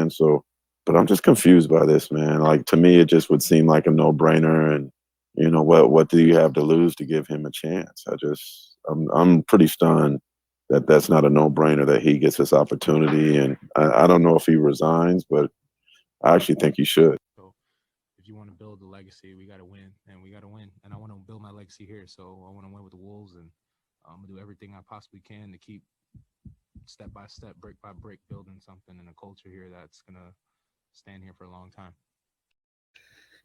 man. So, but I'm just confused by this, man. Like, to me, it just would seem like a no-brainer. And, you know, what do you have to lose to give him a chance? I'm pretty stunned that that's not a no-brainer, that he gets this opportunity. And I don't know if he resigns, but I actually think he should. So if you want to build a legacy, we got to win, and we got to win. And I want to build my legacy here. So I want to win with the Wolves, and I'm going to do everything I possibly can to keep step by step, brick by brick, building something in a culture here that's going to stand here for a long time.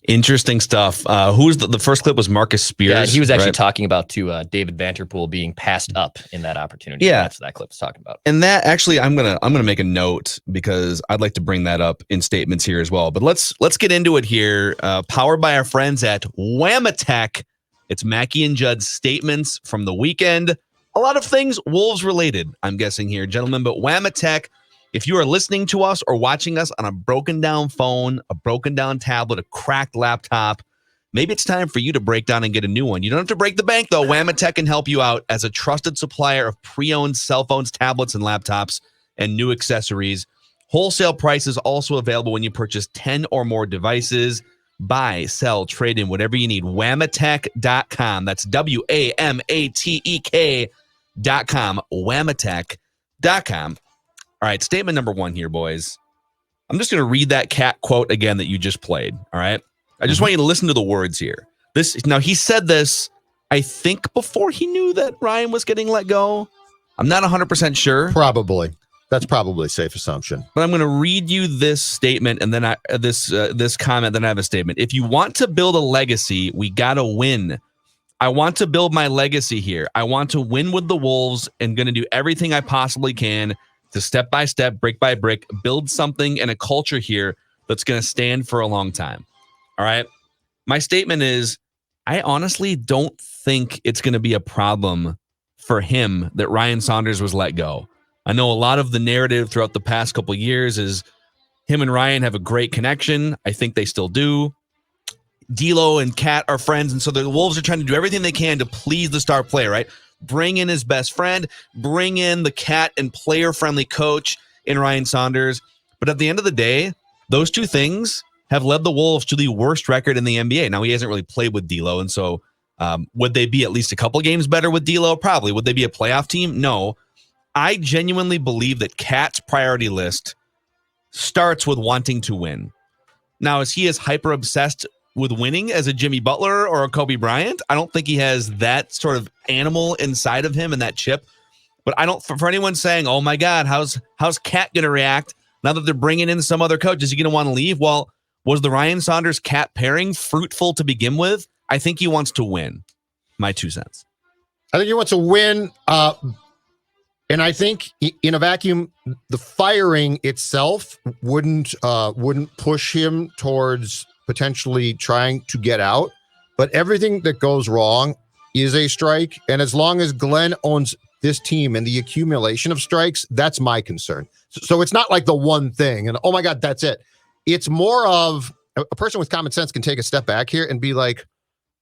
Interesting stuff. Who was the first clip was Marcus Spears? Yeah, he was actually right? talking about David Vanderpool being passed up in that opportunity. Yeah, that's what that clip was talking about. And that actually, I'm gonna make a note because I'd like to bring that up in statements here as well. But let's get into it here. Powered by our friends at Whamatech. It's Mackey and Judd's statements from the weekend. A lot of things Wolves related, I'm guessing here, gentlemen. But Whamatech. If you are listening to us or watching us on a broken down phone, a broken down tablet, a cracked laptop, maybe it's time for you to break down and get a new one. You don't have to break the bank, though. Whamatech can help you out as a trusted supplier of pre-owned cell phones, tablets, and laptops, and new accessories. Wholesale prices also available when you purchase 10 or more devices. Buy, sell, trade in, whatever you need. Whamatech.com. That's Whamatech.com. Whamatech.com. All right, statement number 1 here, boys. I'm just going to read that cat quote again that you just played, all right? I just want you to listen to the words here. Now, he said this, I think, before he knew that Ryan was getting let go. I'm not 100% sure. Probably. That's probably a safe assumption. But I'm going to read you this statement and then this comment, then I have a statement. If you want to build a legacy, we got to win. I want to build my legacy here. I want to win with the Wolves and going to do everything I possibly can to step by step, brick by brick, build something and a culture here that's going to stand for a long time. All right. My statement is, I honestly don't think it's going to be a problem for him that Ryan Saunders was let go. I know a lot of the narrative throughout the past couple of years is him and Ryan have a great connection. I think they still do. D'Lo and Cat are friends, and so the Wolves are trying to do everything they can to please the star player, right? Bring in his best friend, bring in the Cat and player-friendly coach in Ryan Saunders. But at the end of the day, those two things have led the Wolves to the worst record in the NBA. Now, he hasn't really played with D'Lo, and so would they be at least a couple games better with D'Lo? Probably. Would they be a playoff team? No. I genuinely believe that Cat's priority list starts with wanting to win. Now, is he as hyper-obsessed with winning as a Jimmy Butler or a Kobe Bryant? I don't think he has that sort of animal inside of him and that chip. But I don't, for anyone saying, oh my God, how's Cat going to react now that they're bringing in some other coach? Is he going to want to leave? Well, was the Ryan Saunders Cat pairing fruitful to begin with? I think he wants to win. My 2 cents. I think he wants to win. And I think in a vacuum, the firing itself wouldn't push him towards potentially trying to get out, but everything that goes wrong is a strike. And as long as Glen owns this team and the accumulation of strikes, that's my concern. So it's not like the one thing and, oh my God, that's it. It's more of a person with common sense can take a step back here and be like,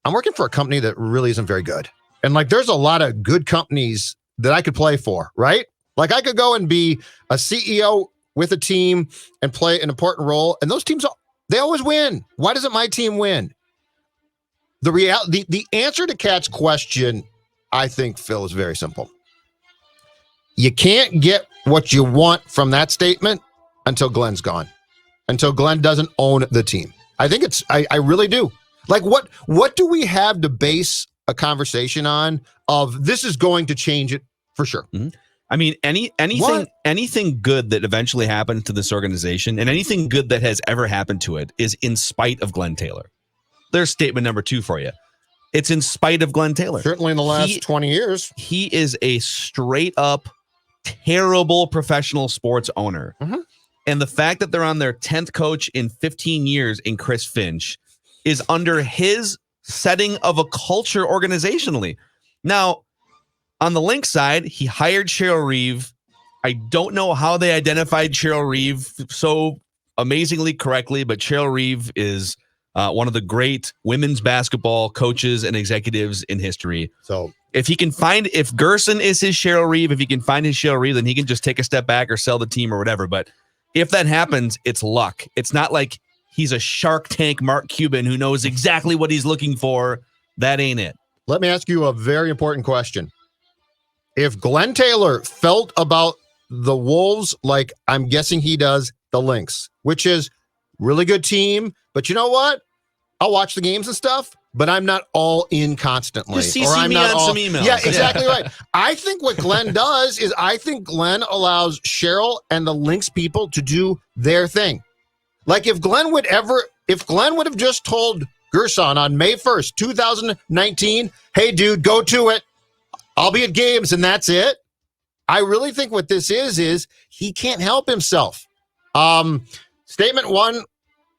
I'm working for a company that really isn't very good. And like, there's a lot of good companies that I could play for, right? Like I could go and be a CEO with a team and play an important role. And those teams, they always win. Why doesn't my team win? The answer to Cat's question, I think, Phil, is very simple. You can't get what you want from that statement until Glen's gone, until Glen doesn't own the team. I think I really do. Like what do we have to base a conversation on of this is going to change it for sure? Mm-hmm. I mean, anything good that eventually happened to this organization and anything good that has ever happened to it is in spite of Glen Taylor. There's statement number 2 for you. It's in spite of Glen Taylor. Certainly in the last 20 years. He is a straight up terrible professional sports owner. Mm-hmm. And the fact that they're on their 10th coach in 15 years in Chris Finch is under his setting of a culture organizationally. Now, on the Lynx side, he hired Cheryl Reeve. I don't know how they identified Cheryl Reeve so amazingly correctly, but Cheryl Reeve is one of the great women's basketball coaches and executives in history. So if Gerson is his Cheryl Reeve, if he can find his Cheryl Reeve, then he can just take a step back or sell the team or whatever. But If that happens, it's luck. It's not like he's a Shark Tank Mark Cuban who knows exactly what he's looking for. That ain't it. Let me ask you a very important question. If Glen Taylor felt about the Wolves like I'm guessing he does the Lynx, which is really good team, but you know what? I'll watch the games and stuff, but I'm not all in constantly. Just CC me on some emails. Yeah, exactly right. I think what Glen does is I think Glen allows Cheryl and the Lynx people to do their thing. Like if Glen would have just told Gerson on May 1st, 2019, hey, dude, go to it. I'll be at games, and that's it. I really think what this is he can't help himself. Statement one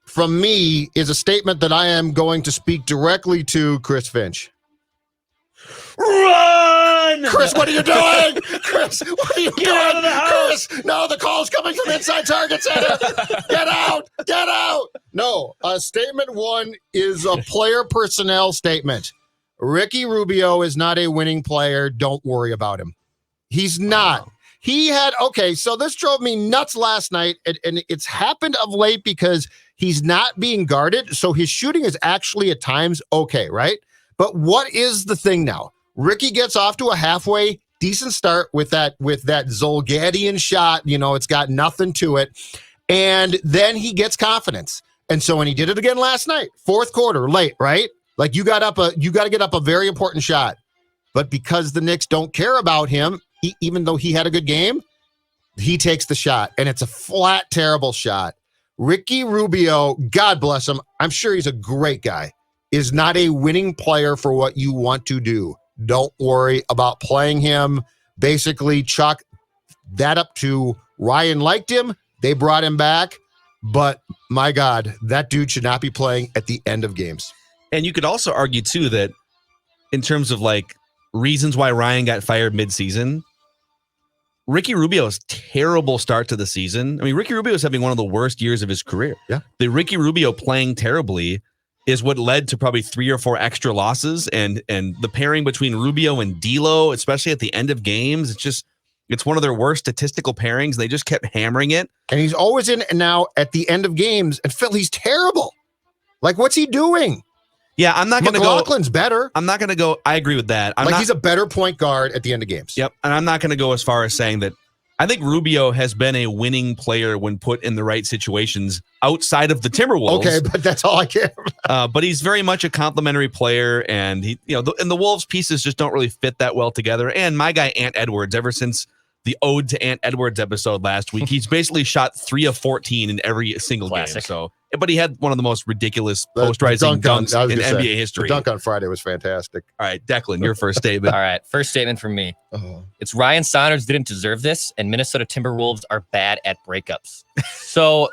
from me is a statement that I am going to speak directly to Chris Finch. Run! Chris, what are you doing? Chris, what are you doing? Get out of the house! Chris, no, the call's coming from inside Target Center. Get out! Get out! No, statement one is a player personnel statement. Ricky Rubio is not a winning player. Don't worry about him. He's not. Wow. He had, okay, so this drove me nuts last night, and it's happened of late because he's not being guarded, so his shooting is actually at times okay, right? But what is the thing now? Ricky gets off to a halfway decent start with that Zolgadian shot. You know, it's got nothing to it. And then he gets confidence. And so when he did it again last night, fourth quarter, late, right? Like you got to get up a very important shot. But because the Knicks don't care about him, even though he had a good game, he takes the shot. And it's a flat, terrible shot. Ricky Rubio, God bless him, I'm sure he's a great guy, is not a winning player for what you want to do. Don't worry about playing him. Basically, chalk that up to Ryan liked him. They brought him back. But my God, that dude should not be playing at the end of games. And you could also argue, too, that in terms of like reasons why Ryan got fired midseason, Ricky Rubio's terrible start to the season. I mean, Ricky Rubio is having one of the worst years of his career. Yeah. The Ricky Rubio playing terribly is what led to probably 3 or 4 extra losses. And the pairing between Rubio and D'Lo, especially at the end of games, it's one of their worst statistical pairings. They just kept hammering it. And he's always in now at the end of games. And Phil, he's terrible. Like, what's he doing? Yeah, I'm not going to go. McLaughlin's better. I'm not going to go. I agree with that. He's a better point guard at the end of games. Yep. And I'm not going to go as far as saying that. I think Rubio has been a winning player when put in the right situations outside of the Timberwolves. Okay, but that's all I care about. But he's very much a complimentary player, and the Wolves pieces just don't really fit that well together. And my guy Ant Edwards, ever since the Ode to Ant Edwards episode last week, he's basically shot 3 of 14 in every single game. So, but he had one of the most ridiculous post-rising dunks in NBA history. The dunk on Friday was fantastic. All right, Declan, your first statement. All right, first statement from me. It's Ryan Saunders didn't deserve this, and Minnesota Timberwolves are bad at breakups. So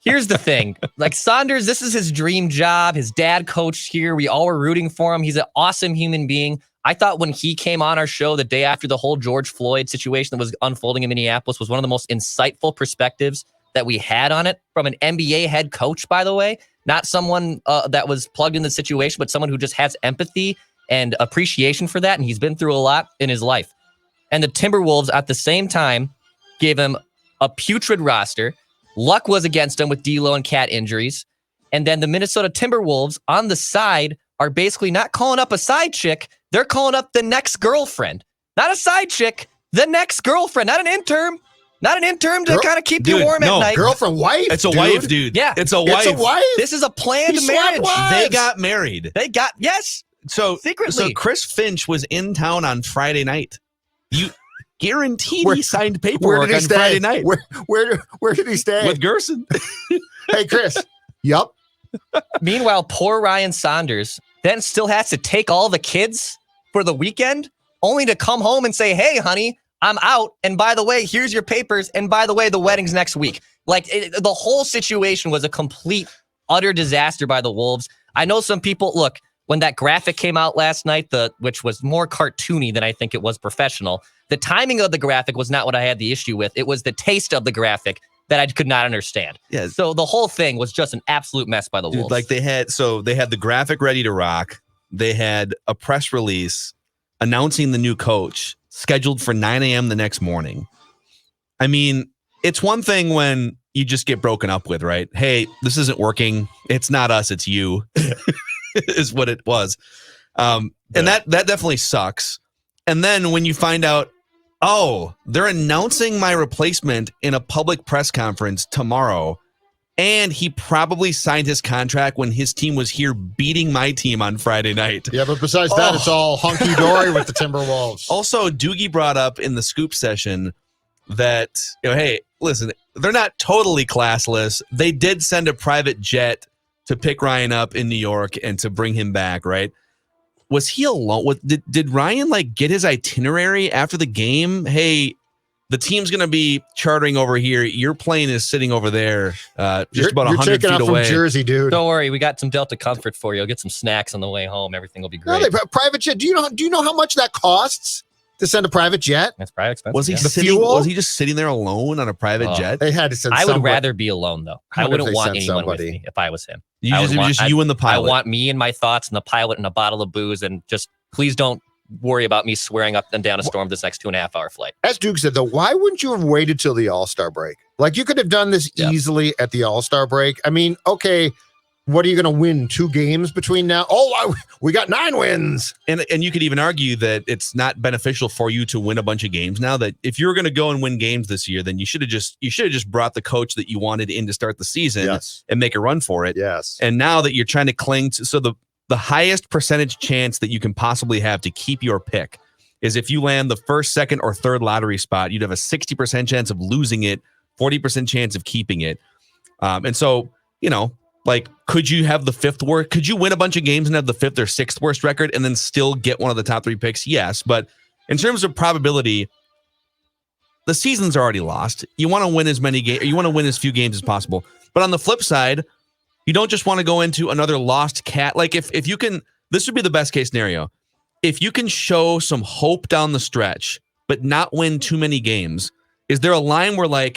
here's the thing. Like Saunders, this is his dream job. His dad coached here. We all were rooting for him. He's an awesome human being. I thought when he came on our show the day after the whole George Floyd situation that was unfolding in Minneapolis was one of the most insightful perspectives that we had on it from an NBA head coach, by the way, not someone that was plugged in the situation, but someone who just has empathy and appreciation for that. And he's been through a lot in his life. And the Timberwolves at the same time gave him a putrid roster. Luck was against him with D'Lo and Cat injuries. And then the Minnesota Timberwolves on the side are basically not calling up a side chick. They're calling up the next girlfriend. Not a side chick, the next girlfriend, not an intern. Not an intern to kind of keep you warm at night. Girlfriend, wife. It's a wife, dude. Yeah. It's a wife. It's a wife. This is a planned marriage. They got married. Yes. So secretly. So Chris Finch was in town on Friday night. You guaranteed he signed paperwork on Friday night. Where did he stay? With Gerson. Hey, Chris. Yup. Meanwhile, poor Ryan Saunders then still has to take all the kids for the weekend, only to come home and say, hey, honey, I'm out. And by the way, here's your papers. And by the way, the wedding's next week. Like the whole situation was a complete, utter disaster by the Wolves. I know some people, look, when that graphic came out last night, which was more cartoony than I think it was professional, the timing of the graphic was not what I had the issue with. It was the taste of the graphic that I could not understand. Yeah. So the whole thing was just an absolute mess by the Wolves. Like they had the graphic ready to rock. They had a press release announcing the new coach scheduled for 9 a.m. the next morning. I mean, it's one thing when you just get broken up with, right? Hey, this isn't working. It's not us, it's you, is what it was. And that definitely sucks. And then when you find out, oh, they're announcing my replacement in a public press conference tomorrow, and he probably signed his contract when his team was here beating my team on Friday night. Yeah, but besides that, it's all hunky-dory with the Timberwolves. Also, Doogie brought up in the scoop session that, hey, listen, they're not totally classless. They did send a private jet to pick Ryan up in New York and to bring him back, right? Was he alone? Did Ryan get his itinerary after the game? Hey, the team's going to be chartering over here. Your plane is sitting over there, just about 100 feet away. From Jersey, dude. Don't worry, we got some Delta Comfort for you. You'll get some snacks on the way home. Everything will be great. No, private jet. Do you know how much that costs to send a private jet? That's probably expensive. Was he was he just sitting there alone on a private jet? They had to send. I would rather be alone though. I wouldn't want anyone with me if I was him. You and the pilot. I want me and my thoughts and the pilot and a bottle of booze, and just please don't worry about me swearing up and down a storm this next 2.5 hour flight. As Duke said, though, why wouldn't you have waited till the All-Star break? You could have done this easily at the All-Star break. I mean, okay, what are you going to win? 2 games between now? Oh, we got 9 wins. And you could even argue that it's not beneficial for you to win a bunch of games now. That if you're going to go and win games this year, then you should have just brought the coach that you wanted in to start the season and make a run for it. Yes. And now that you're trying to cling to the highest percentage chance that you can possibly have to keep your pick is if you land the first, second, or third lottery spot, you'd have a 60% chance of losing it, 40% chance of keeping it. And so, could you have the 5th worst? Could you win a bunch of games and have the 5th or 6th worst record and then still get one of the top 3 picks? Yes. But in terms of probability, the season's already lost. You want to win as many games, you want to win as few games as possible. But on the flip side, you don't just want to go into another lost cat. If you can, this would be the best case scenario. If you can show some hope down the stretch, but not win too many games, is there a line where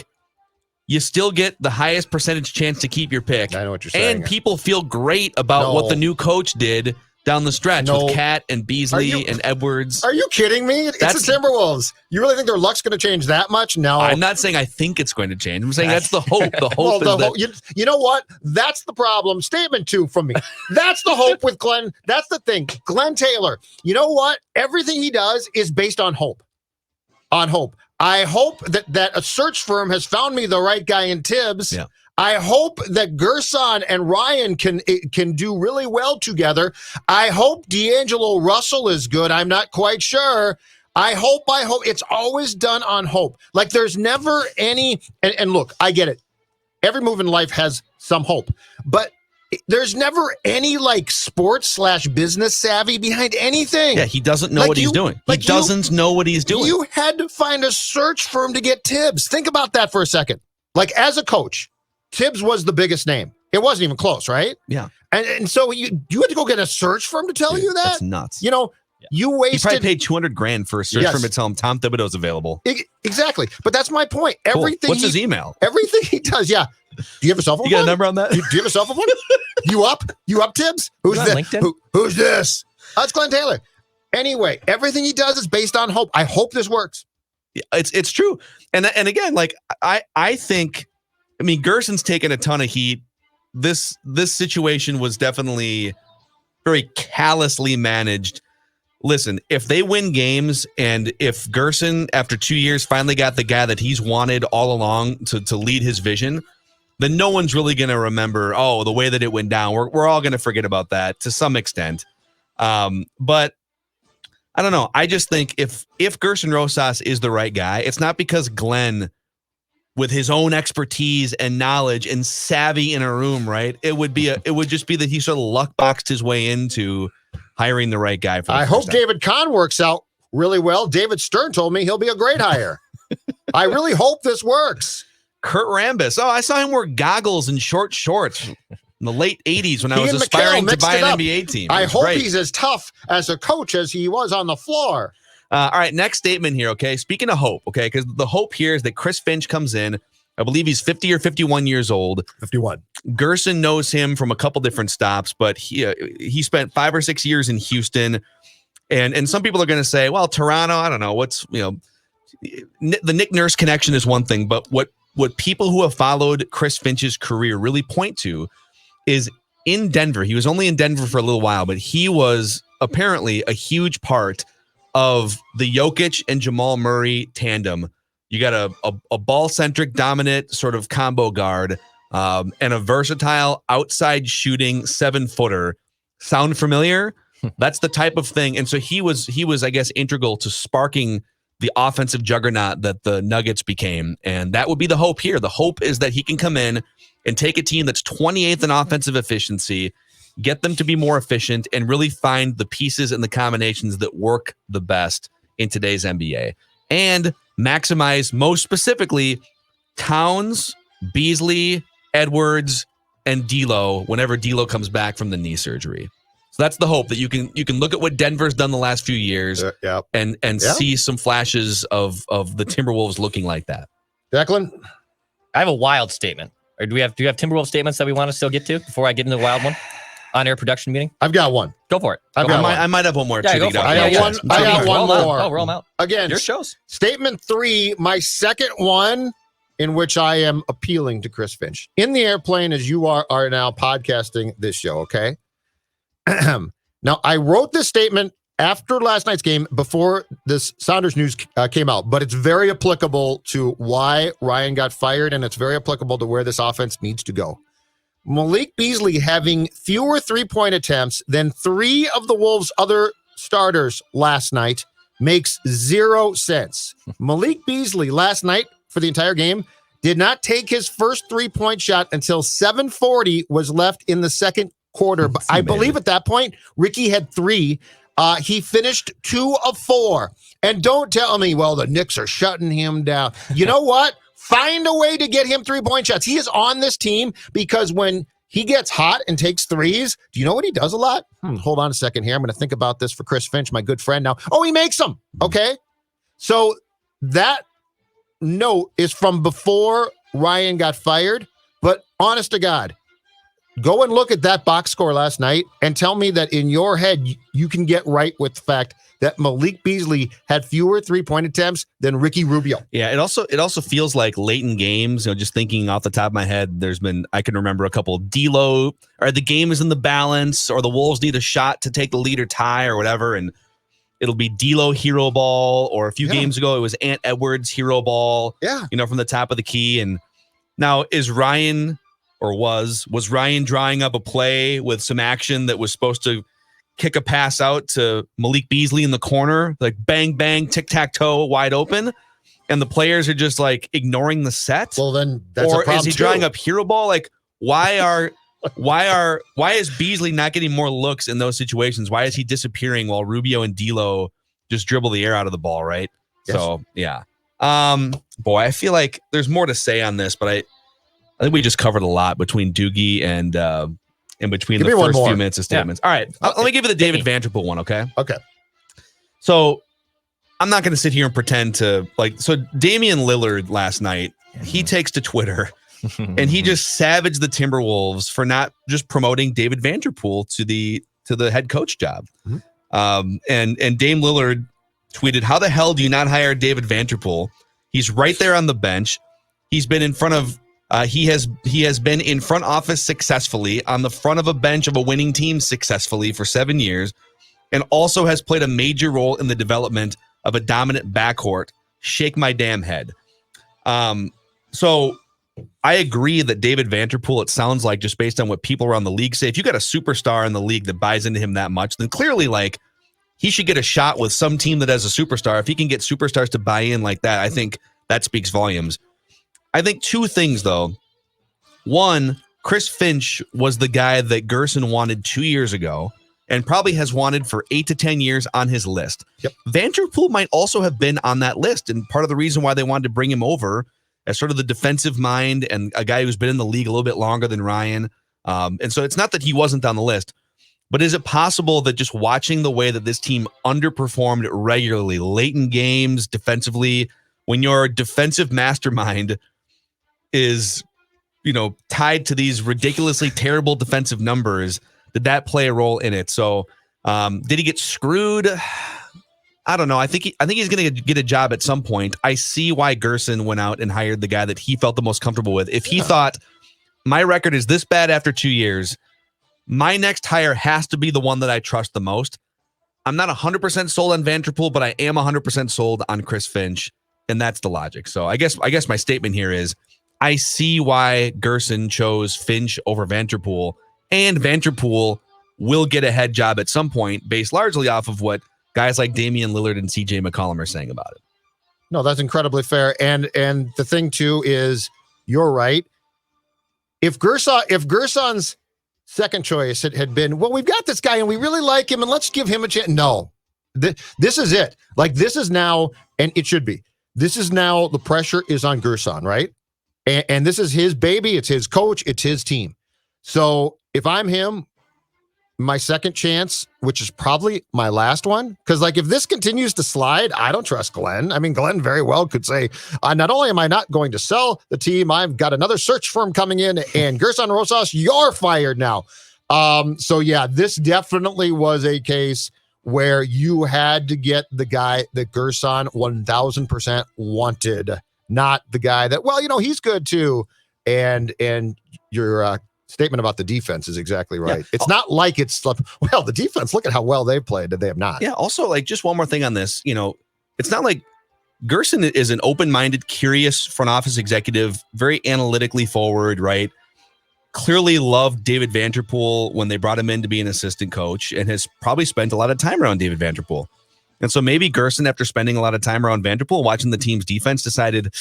you still get the highest percentage chance to keep your pick? I know what you're saying. And people feel great about what the new coach did down the stretch with Cat and Beasley and Edwards. Are you kidding me? It's the Timberwolves. You really think their luck's going to change that much? No. I'm not saying I think it's going to change. I'm saying that's the hope. The hope you know what? That's the problem. Statement 2 from me. That's the hope with Glen. That's the thing. Glen Taylor. You know what? Everything he does is based on hope. On hope. I hope that a search firm has found me the right guy in Tibbs. Yeah. I hope that Gerson and Ryan can do really well together. I hope D'Angelo Russell is good. I'm not quite sure. I hope. It's always done on hope. There's never any, and look, I get it. Every move in life has some hope, but there's never any sports/business savvy behind anything. Yeah, he doesn't know what he's doing. He doesn't know what he's doing. You had to find a search firm to get Tibbs. Think about that for a second. As a coach, Tibbs was the biggest name. It wasn't even close, right? Yeah. And so you had to go get a search firm to tell you that? That's nuts. You wasted. He probably paid $200,000 for a search firm to tell him Tom Thibodeau's available. Exactly. But that's my point. Cool. What's his email? Everything he does, yeah. Do you have a cell phone? You got a number on that? Do you have a cell phone? You up, Tibbs? Who's this? Who's this? That's Glen Taylor. Anyway, everything he does is based on hope. I hope this works. It's true. And again, I think, Gerson's taken a ton of heat. This situation was definitely very callously managed. Listen, if they win games and if Gerson, after 2 years, finally got the guy that he's wanted all along to lead his vision, then no one's really going to remember, the way that it went down. We're all going to forget about that to some extent. But I don't know. I just think if Gerson Rosas is the right guy, it's not because Glen, with his own expertise and knowledge and savvy in a room, right? It would just be that he sort of luck boxed his way into hiring the right guy. I hope David Kahn works out really well. David Stern told me he'll be a great hire. I really hope this works. Kurt Rambis. I saw him wear goggles and short shorts in the late 80s when I was aspiring to buy an NBA team. I hope he's as tough as a coach as he was on the floor. All right, next statement here, okay? Speaking of hope, okay, because the hope here is that Chris Finch comes in. I believe he's 50 or 51 years old. 51. Gerson knows him from a couple different stops, but he spent 5 or 6 years in Houston. And some people are going to say, well, Toronto, I don't know. The Nick Nurse connection is one thing, but what what people who have followed Chris Finch's career really point to is in Denver. He was only in Denver for a little while, but he was apparently a huge part of the Jokic and Jamal Murray tandem. You got a ball-centric, dominant sort of combo guard, and a versatile outside shooting 7-footer. Sound familiar? That's the type of thing. And so he was, I guess, integral to sparking the offensive juggernaut that the Nuggets became. And that would be the hope here. The hope is that he can come in and take a team that's 28th in offensive efficiency, get them to be more efficient, and really find the pieces and the combinations that work the best in today's NBA. And maximize, most specifically, Towns, Beasley, Edwards, and D'Lo whenever D'Lo comes back from the knee surgery. So that's the hope, that you can look at what Denver's done the last few years and see some flashes of the Timberwolves looking like that. Declan? I have a wild statement. Or do you have Timberwolves statements that we want to still get to before I get into the wild one? On-air production meeting? I've got one. Go for it. I might have one more. Yeah, go for it. I got one more. Oh, roll them out. Again, your shows. Statement 3, my second one, in which I am appealing to Chris Finch. In the airplane, as you are now podcasting this show, okay? Now, I wrote this statement after last night's game, before this Saunders news came out, but it's very applicable to why Ryan got fired, and it's very applicable to where this offense needs to go. Malik Beasley having fewer three-point attempts than 3 of the Wolves' other starters last night makes 0 sense. Malik Beasley last night for the entire game did not take his first three-point shot until 7:40 was left in the second quarter. But I believe at that point, Ricky had 3. He finished 2 of 4. And don't tell me, well, the Knicks are shutting him down. You know what? Find a way to get him 3-point shots. He is on this team because when he gets hot and takes threes, do you know what he does a lot? Hold on a second here. I'm going to think about this for Chris Finch, my good friend now. Oh, he makes them. Okay. So that note is from before Ryan got fired. But honest to God, go and look at that box score last night and tell me that in your head, you can get right with the fact that Malik Beasley had fewer three-point attempts than Ricky Rubio. Yeah, it also feels like late in games, just thinking off the top of my head, I can remember a couple D'Lo, or the game is in the balance, or the Wolves need a shot to take the lead or tie or whatever, and it'll be D'Lo hero ball, or a few games ago, it was Ant Edwards hero ball, from the top of the key. And now is Ryan... or was Ryan drawing up a play with some action that was supposed to kick a pass out to Malik Beasley in the corner, like bang, bang, tic-tac-toe, wide open, and the players are just like ignoring the set? Well, then that's or a problem is he too. drawing up hero ball? Like, why is Beasley not getting more looks in those situations? Why is he disappearing while Rubio and D'Lo just dribble the air out of the ball, right? Yes. So, yeah. Boy, I feel like there's more to say on this, but I think we just covered a lot between Doogie and between the first few minutes of statements. Yeah. All right. Let me give you the David Vanderpool one, okay? Okay. So I'm not going to sit here and pretend to so Damian Lillard last night, he takes to Twitter and he just savaged the Timberwolves for not just promoting David Vanderpool to the head coach job. Mm-hmm. And Dame Lillard tweeted, "How the hell do you not hire David Vanderpool? He's right there on the bench. He's been in front of he has been in front office successfully, on the front of a bench of a winning team successfully for 7 years, and also has played a major role in the development of a dominant backcourt. Shake my damn head." So I agree that David Vanderpool, it sounds like, just based on what people around the league say, if you got a superstar in the league that buys into him that much, then clearly he should get a shot with some team that has a superstar. If he can get superstars to buy in like that, I think that speaks volumes. I think 2 things, though. One, Chris Finch was the guy that Gerson wanted 2 years ago and probably has wanted for 8 to 10 years on his list. Yep. Vanderpool might also have been on that list, and part of the reason why they wanted to bring him over as sort of the defensive mind and a guy who's been in the league a little bit longer than Ryan. And so it's not that he wasn't on the list, but is it possible that just watching the way that this team underperformed regularly, late in games, defensively, when your defensive mastermind is, tied to these ridiculously terrible defensive numbers, did that play a role in it? So did he get screwed? I don't know. I think he's going to get a job at some point. I see why Gerson went out and hired the guy that he felt the most comfortable with. If he thought my record is this bad after 2 years, my next hire has to be the one that I trust the most. I'm not 100% sold on Vanderpool, but I am 100% sold on Chris Finch, and that's the logic. So I guess my statement here is I see why Gerson chose Finch over Vanderpool, and Vanderpool will get a head job at some point based largely off of what guys like Damian Lillard and CJ McCollum are saying about it. No, that's incredibly fair. And the thing too is you're right. If Gerson's second choice had been, well, we've got this guy and we really like him and let's give him a chance. No, this is it. Like this is now, and it should be. This is now the pressure is on Gerson, right? And this is his baby. It's his coach. It's his team. So if I'm him, my second chance, which is probably my last one, because like if this continues to slide, I don't trust Glen. I mean, Glen very well could say, not only am I not going to sell the team, I've got another search firm coming in, and Gerson Rosas, you're fired now. So yeah, this definitely was a case where you had to get the guy that Gerson 1000% wanted, not the guy that, well, he's good too. And your statement about the defense is exactly right. Yeah. It's not like it's, well, the defense, look at how well they've played. They have not. Yeah. Also, like, just one more thing on this, it's not like Gerson is an open-minded, curious front office executive, very analytically forward, right? Clearly loved David Vanderpool when they brought him in to be an assistant coach, and has probably spent a lot of time around David Vanderpool. And so maybe Gerson, after spending a lot of time around Vanderpool, watching the team's defense, decided,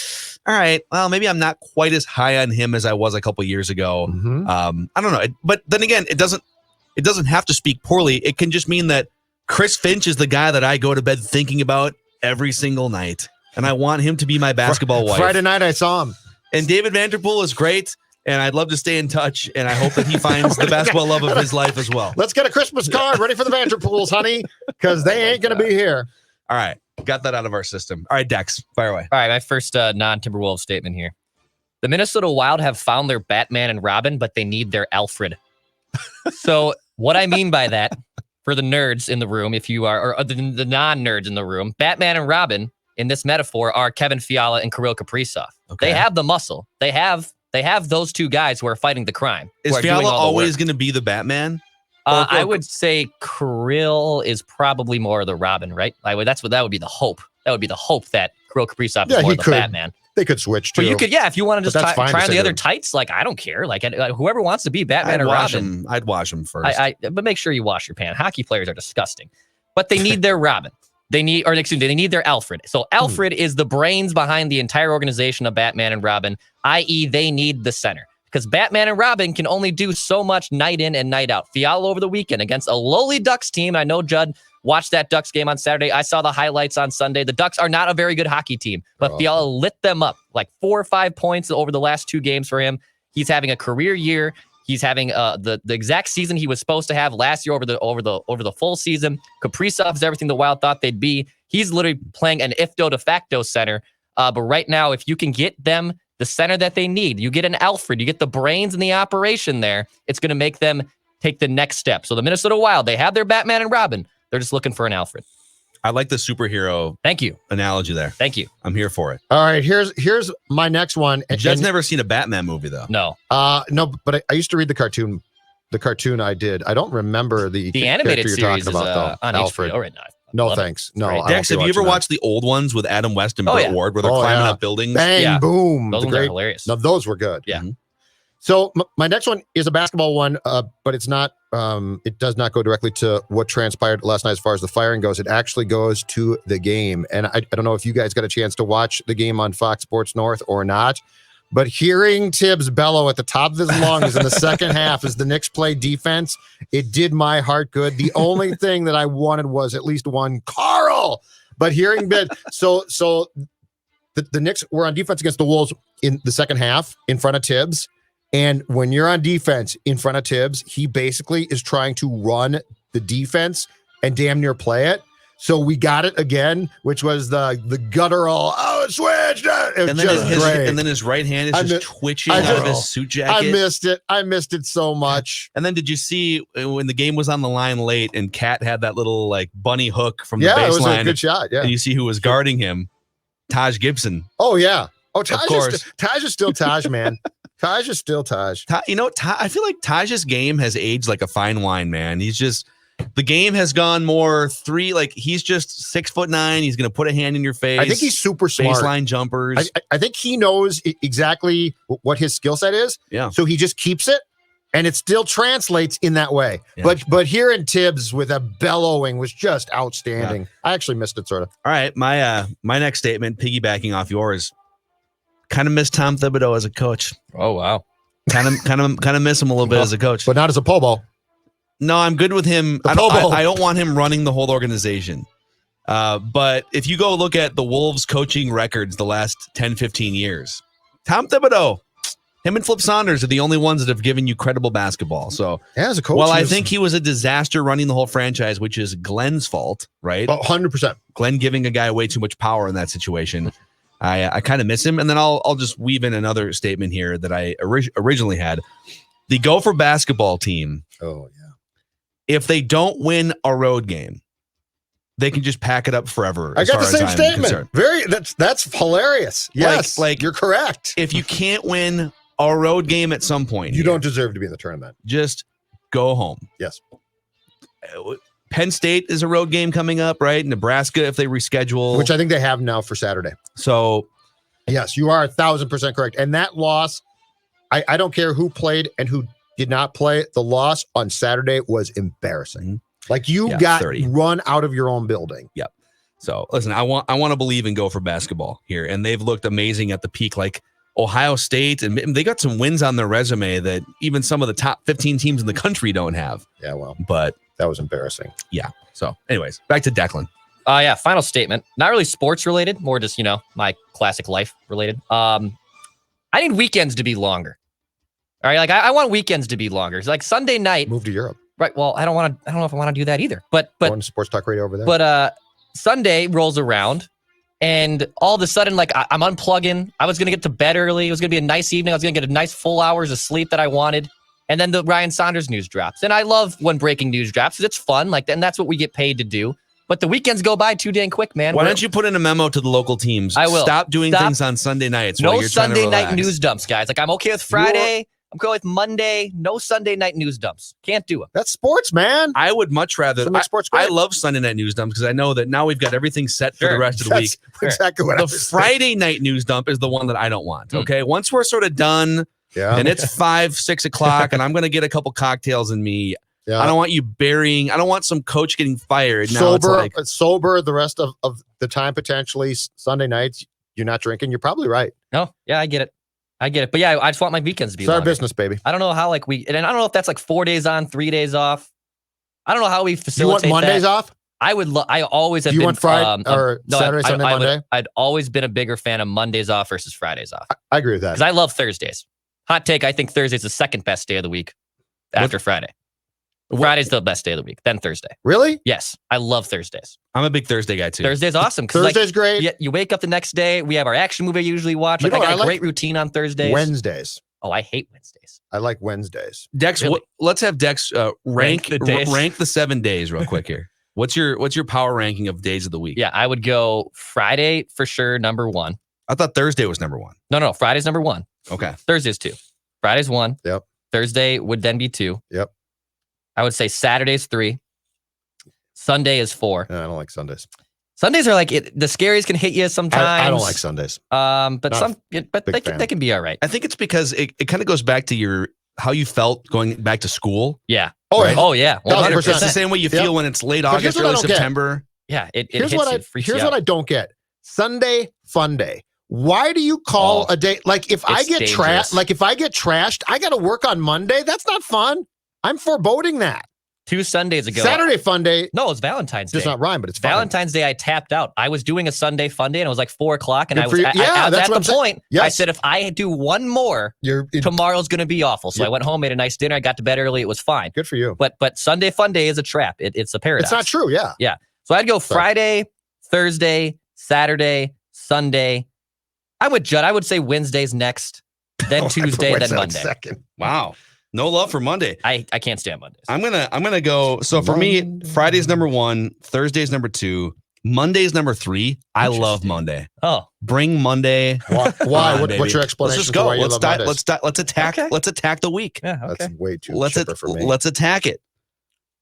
all right, well, maybe I'm not quite as high on him as I was a couple years ago. Mm-hmm. I don't know. But then again, it doesn't have to speak poorly. It can just mean that Chris Finch is the guy that I go to bed thinking about every single night. And I want him to be my basketball wife. Friday night, I saw him. And David Vanderpool is great. And I'd love to stay in touch, and I hope that he finds the basketball love of his life as well. Let's get a Christmas card ready for the Vanderpools, honey, because they ain't going to be here. All right. Got that out of our system. All right, Dex, fire away. All right, my first non-Timberwolves statement here. The Minnesota Wild have found their Batman and Robin, but they need their Alfred. So what I mean by that, for the nerds in the room, if you are, or the non-nerds in the room, Batman and Robin, in this metaphor, are Kevin Fiala and Kirill Kaprizov. Okay. They have the muscle. They have those two guys who are fighting the crime. Is Fiala always going to be the Batman? I would say Kirill is probably more the Robin, right? That would be the hope. That would be the hope that Kirill Kaprizov is more the Batman. They could switch too. But you could, if you want to just try on the other tights, like, I don't care. Like whoever wants to be Batman or Robin. I'd wash him first. But make sure you wash your pan. Hockey players are disgusting. But they need their Robin. They need their Alfred. So Alfred is the brains behind the entire organization of Batman and Robin, i.e. they need the center. Because Batman and Robin can only do so much night in and night out. Fiala over the weekend against a lowly Ducks team. I know Judd watched that Ducks game on Saturday. I saw the highlights on Sunday. The Ducks are not a very good hockey team, but Fiala lit them up like 4 or 5 points over the last 2 games for him. He's having a career year. He's having the exact season he was supposed to have last year over the full season. Kaprizov is everything the Wild thought they'd be. He's literally playing an ifdo de facto center. But right now, if you can get them the center that they need, you get an Alfred, you get the brains and the operation there, it's going to make them take the next step. So the Minnesota Wild, they have their Batman and Robin. They're just looking for an Alfred. I like the superhero analogy there. Thank you. I'm here for it. All right, here's my next one. Jed's never seen a Batman movie, though. No. No, but I used to read the cartoon. The cartoon I did. I don't remember the animated you're series talking about, though. on Alfred. HBO right now. No, thanks. No. Dex, have you ever watched the old ones with Adam West and Burt Ward where they're climbing up buildings? Bang, boom. Those ones are hilarious. No, those were good. Yeah. Mm-hmm. So my next one is a basketball one, but it's not. It does not go directly to what transpired last night as far as the firing goes. It actually goes to the game, and I don't know if you guys got a chance to watch the game on Fox Sports North or not, but hearing Tibbs bellow at the top of his lungs in the second half as the Knicks played defense, it did my heart good. The only thing that I wanted was at least one Karl, but hearing that, so the Knicks were on defense against the Wolves in the second half in front of Tibbs. And when you're on defense in front of Tibbs, he basically is trying to run the defense and damn near play it. So we got it again, which was the guttural, it switched. It was And just great. then his right hand is just twitching out of his suit jacket. I missed it so much. And then did you see when the game was on the line late and Cat had that little like bunny hook from the baseline? Yeah, it was a good shot. Yeah. And you see who was guarding him? Taj Gibson. Oh, yeah. Oh, Taj, of course. Taj is still Taj, man. Taj is still Taj. I feel like Taj's game has aged like a fine wine, man. He's just, the game has gone more he's just 6'9". He's going to put a hand in your face. I think he's super smart. Baseline jumpers. I think he knows exactly what his skill set is. Yeah. So he just keeps it, and it still translates in that way. Yeah. But here in Tibbs with a bellowing was just outstanding. Yeah. I actually missed it, sort of. All right, my next statement, piggybacking off yours, kind of miss Tom Thibodeau as a coach. Oh wow. Kind of miss him a little bit as a coach. But not as a Pobo. No, I'm good with him. I don't want him running the whole organization. But if you go look at the Wolves coaching records the last 10, 15 years, Tom Thibodeau, him and Flip Saunders are the only ones that have given you credible basketball. So, yeah, as a coach, I think he was a disaster running the whole franchise, which is Glen's fault, right? 100%. Glen giving a guy way too much power in that situation. I kind of miss him. And then I'll just weave in another statement here that I originally had. The Gopher basketball team. Oh, yeah. If they don't win a road game, they can just pack it up forever. I got the same statement. That's hilarious. Yes, like you're correct. If you can't win a road game at some point, you don't deserve to be in the tournament. Just go home. Yes. Penn State is a road game coming up, right? Nebraska, if they reschedule, which I think they have now for Saturday. So, yes, you are 1,000% correct. And that loss, I don't care who played and who did not play. The loss on Saturday was embarrassing. Mm-hmm. Like you got 30. Run out of your own building. Yep. So listen, I want to believe in Gopher basketball here, and they've looked amazing at the peak. Like Ohio State, and they got some wins on their resume that even some of the top 15 teams in the country don't have. Yeah, well, but that was embarrassing. Yeah. So, anyways, back to Declan. Yeah. Final statement. Not really sports related, more just my classic life related. I need weekends to be longer. All right, like I want weekends to be longer. It's like Sunday night. Move to Europe. Right. Well, I don't know if I want to do that either. But going to sports talk radio over there. But Sunday rolls around, and all of a sudden, like I'm unplugging. I was gonna get to bed early. It was gonna be a nice evening. I was gonna get a nice full hours of sleep that I wanted. And then the Ryan Saunders news drops. And I love when breaking news drops because it's fun. And that's what we get paid to do. But the weekends go by too dang quick, man. Why don't you put in a memo to the local teams? I will. Stop doing things on Sunday nights. No Sunday night news dumps, guys. Like, I'm okay with Friday. I'm going with Monday. No Sunday night news dumps. Can't do it. That's sports, man. I would much rather. Sports I love Sunday night news dumps because I know that now we've got everything set for the rest of the week. Exactly what the Friday night news dump is the one that I don't want. Okay, once we're sort of done, and it's 5, 6 o'clock, and I'm going to get a couple cocktails in me. Yeah. I don't want you burying. I don't want some coach getting fired. Now sober the rest of the time, potentially. Sunday nights, you're not drinking. You're probably right. No, yeah, I get it. But yeah, I just want my weekends to be longer. It's our business, baby. I don't know how, and I don't know if that's like 4 days on, 3 days off. I don't know how we facilitate that. You want Mondays off? I would. I always have. You want Friday or Saturday, Sunday, Monday? I'd always been a bigger fan of Mondays off versus Fridays off. I agree with that. Because I love Thursdays. Hot take, I think Thursday's the second best day of the week after Friday. Friday's the best day of the week, then Thursday. Really? Yes. I love Thursdays. I'm a big Thursday guy, too. Thursday's awesome. Thursday's great. You wake up the next day. We have our action movie I usually watch. I got a great routine on Thursdays. Wednesdays. Oh, I hate Wednesdays. I like Wednesdays. Dex, really? Let's have Dex rank the 7 days real quick here. What's your power ranking of days of the week? Yeah, I would go Friday for sure, number 1. I thought Thursday was number 1. No, Friday's number 1. Okay. Thursday's 2. Friday's 1. Yep. Thursday would then be 2. Yep. I would say Saturday's 3. Sunday is 4. Yeah, I don't like Sundays. Sundays are like the scaries can hit you sometimes. I don't like Sundays. But they can be all right. I think it's because it kind of goes back to how you felt going back to school. Yeah. Oh, right? Oh yeah. 100%. It's the same way you feel when it's late August, early September. Yeah. Here's what I don't get. Sunday fun day. Why do you call a day if I get trashed, I got to work on Monday? That's not fun. I'm foreboding that. 2 Sundays ago. Saturday fun day. No, it's Valentine's Day. It's not rhyme, but it's fun. Valentine's Day. I tapped out. I was doing a Sunday fun day, and it was like 4 o'clock, and I was at the point. Yes. I said, if I do one more, tomorrow's going to be awful. So I went home, made a nice dinner. I got to bed early. It was fine. Good for you. But Sunday fun day is a trap. It's a paradox. It's not true. Yeah. Yeah. So I'd go Friday, Thursday, Saturday, Sunday. I'm with Judd. I would say Wednesday's next, then Tuesday, then Monday. Second. Wow. No love for Monday. I can't stand Mondays. I'm gonna go. So for me, Friday's number 1, Thursday's number 2, Monday's number 3. I love Monday. Oh, bring Monday. Why? On, What's your explanation? Let's just go. For why you love Mondays? Let's attack. Okay. Let's attack the week. yeah. Okay. That's way too Let's chipper for me. let's attack it.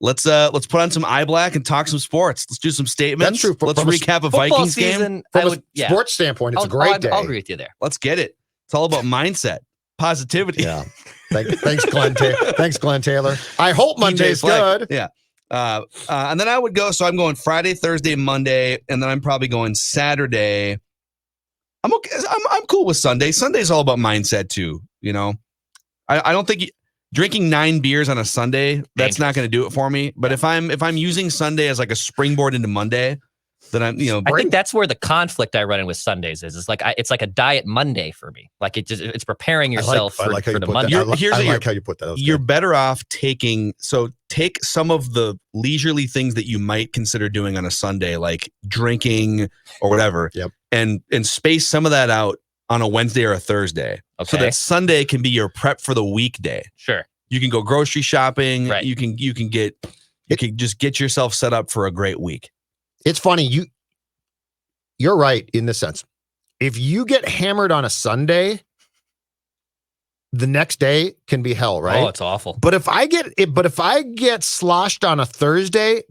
Let's put on some eye black and talk some sports. Let's do some statements. That's true. Let's From a recap a Football Vikings game. season, From I would, a sports standpoint, it's a great day. I'll agree with you there. Let's get it. It's all about mindset, positivity. Yeah. Thanks, Glen. Thanks, Glen Taylor. I hope Monday's good. Yeah. And then I would go. So I'm going Friday, Thursday, Monday, and then I'm probably going Saturday. I'm okay. I'm cool with Sunday. Sunday's all about mindset too. You know, I don't think drinking 9 beers on a Sunday, that's not going to do it for me. But if I'm using Sunday as like a springboard into Monday, then I'm I think that's where the conflict I run in with Sundays is. It's like it's like a diet Monday for me. Like it's preparing yourself for the Monday. I like how you put that. You're better off take some of the leisurely things that you might consider doing on a Sunday, like drinking or whatever, and space some of that out on a Wednesday or a Thursday, so that Sunday can be your prep for the weekday. Sure, you can go grocery shopping. Right. You can just get yourself set up for a great week. It's funny. You're right in this sense. If you get hammered on a Sunday, the next day can be hell, right? Oh, it's awful. But if I get sloshed on a Thursday,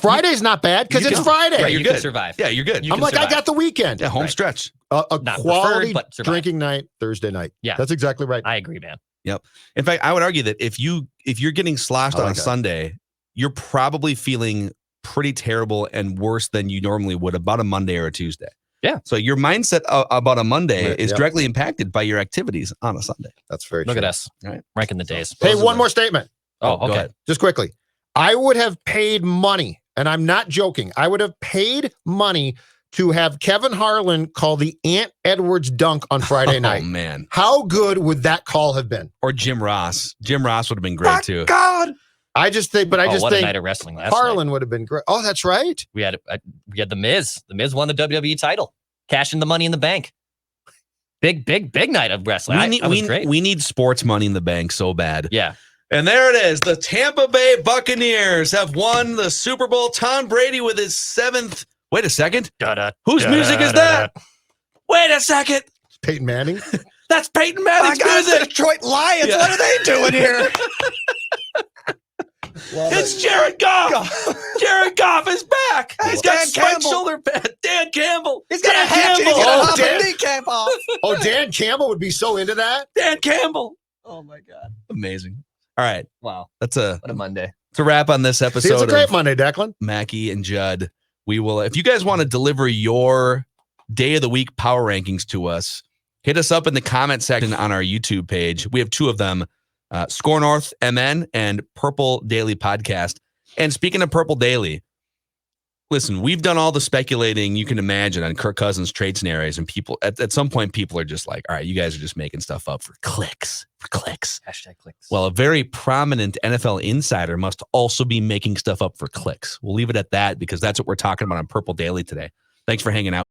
Friday's not bad because it's Friday. Yeah, you're you good. can survive. Yeah, you're good. I'm like, I got the weekend. Yeah, home stretch. A Not quality preferred, but survive. drinking night, Thursday night. Yeah. That's exactly right. I agree, man. Yep. In fact, I would argue that if you're getting sloshed on a Sunday, you're probably feeling pretty terrible and worse than you normally would about a Monday or a Tuesday. Yeah. So your mindset about a Monday is directly impacted by your activities on a Sunday. That's very Look true. at us. Right. Ranking the days. Hey, one more statement. Oh, Go okay. ahead. Just quickly. I would have paid money, and I'm not joking. I would have paid money to have Kevin Harlan call the Ant Edwards dunk on Friday night. Oh, man. How good would that call have been? Or Jim Ross. Jim Ross would have been great too. God. I just think What a night of wrestling last Harlan night. would have been great. Oh, that's right. We had the Miz. The Miz won the WWE title, cashing the Money in the Bank. Big night of wrestling. That was great. We need sports money in the bank so bad. Yeah. And there it is. The Tampa Bay Buccaneers have won the Super Bowl. Tom Brady with his 7th. Wait a second. Whose music is that? Wait a second. Peyton Manning. That's Peyton Manning's music. Detroit Lions. What are they doing here? It's Jared Goff. Jared Goff is back. He's got Dan spiked Campbell. shoulder pad. Dan Campbell. He's got Dan a hatchet. Campbell. He's got a Dan, kneecap off. Oh, Dan Campbell would be so into that. Dan Campbell. Oh my God. Amazing. All right. Wow. That's a Monday. wrap on this See, episode it's a great of Monday, Declan. Mackey and Judd. We will, if you guys want to deliver your day of the week power rankings to us, hit us up in the comment section on our YouTube page. We have 2 of them, SKOR North MN and Purple Daily Podcast. And speaking of Purple Daily, listen, we've done all the speculating you can imagine on Kirk Cousins trade scenarios, and people at some point people are just like, all right, you guys are just making stuff up for clicks. Hashtag clicks. Well, a very prominent NFL insider must also be making stuff up for clicks. We'll leave it at that because that's what we're talking about on Purple Daily today. Thanks for hanging out.